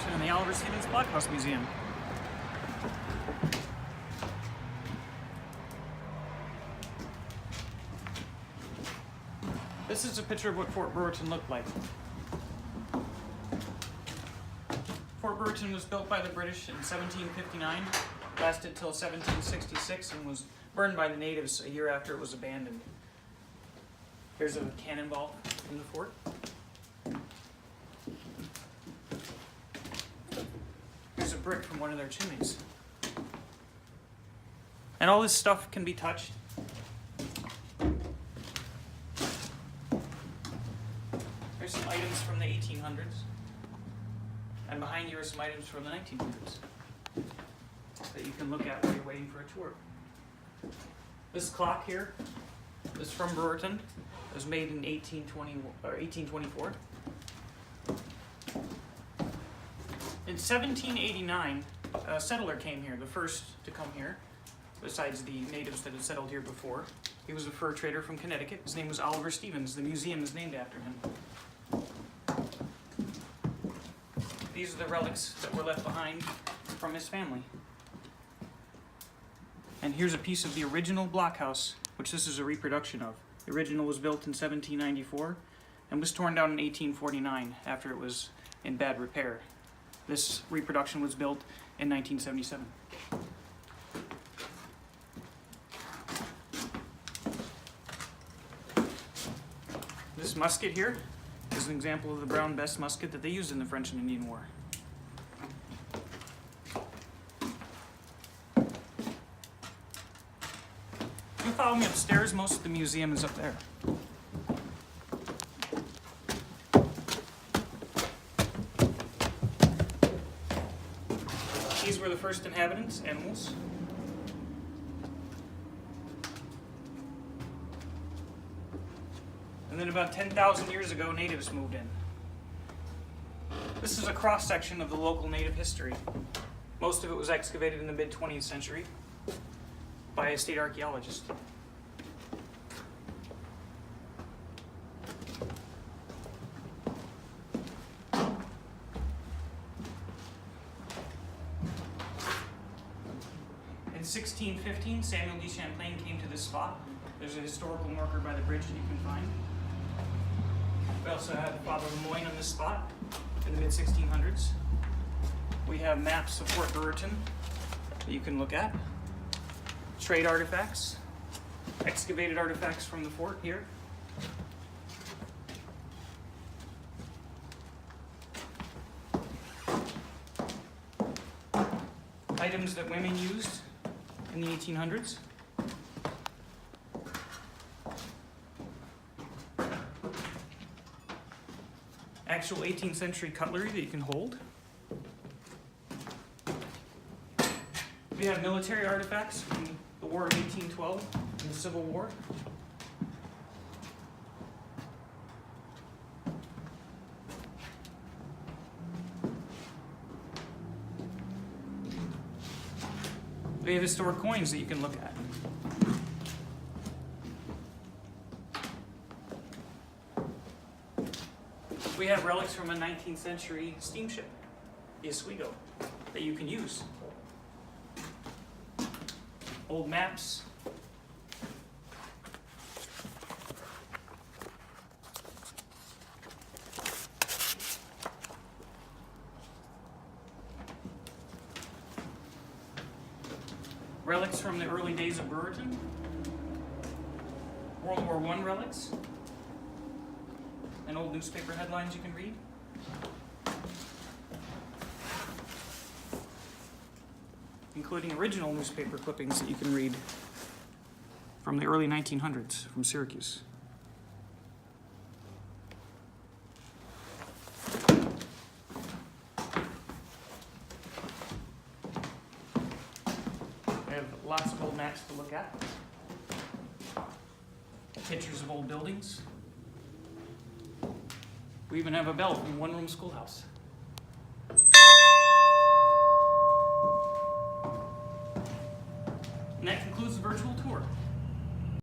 Brewerton in the Oliver Stevens Blockhouse Museum. This is a picture of what Fort Brewerton looked like. Fort Brewerton was built by the British in 1759, lasted till 1766, and was burned by the natives a year after it was abandoned. Here's a cannonball in the fort. Here's a brick from one of their chimneys. And all this stuff can be touched. There's some items from the 1800s. And behind you are some items from the 1900s that you can look at while you're waiting for a tour. This clock here is from Brewerton. It was made in 1824. In 1789, a settler came here, the first to come here, besides the natives that had settled here before. He was a fur trader from Connecticut. His name was Oliver Stevens. The museum is named after him. These are the relics that were left behind from his family. And here's a piece of the original blockhouse, which this is a reproduction of. The original was built in 1794 and was torn down in 1849 after it was in bad repair. This reproduction was built in 1977. This musket here is an example of the Brown Bess musket that they used in the French and Indian War. If you follow me upstairs, most of the museum is up there. These were the first inhabitants, animals. And then about 10,000 years ago, natives moved in. This is a cross-section of the local native history. Most of it was excavated in the mid-20th century by a state archaeologist. In 1615, Samuel de Champlain came to this spot. There's a historical marker by the bridge that you can find. We also have Father Lemoyne on this spot in the mid-1600s. We have maps of Fort Brewerton that you can look at. Trade artifacts, excavated artifacts from the fort here. Items that women used in the 1800s. Actual 18th century cutlery that you can hold. We have military artifacts from the War of 1812 and the Civil War. We have historic coins that you can look at. We have relics from a 19th century steamship, the Oswego, that you can use. Old maps. Relics from the early days of Brewerton. World War I relics. And old newspaper headlines you can read. Including original newspaper clippings that you can read from the early 1900s from Syracuse. We have lots of old maps to look at. Pictures of old buildings. We even have a bell from one-room schoolhouse.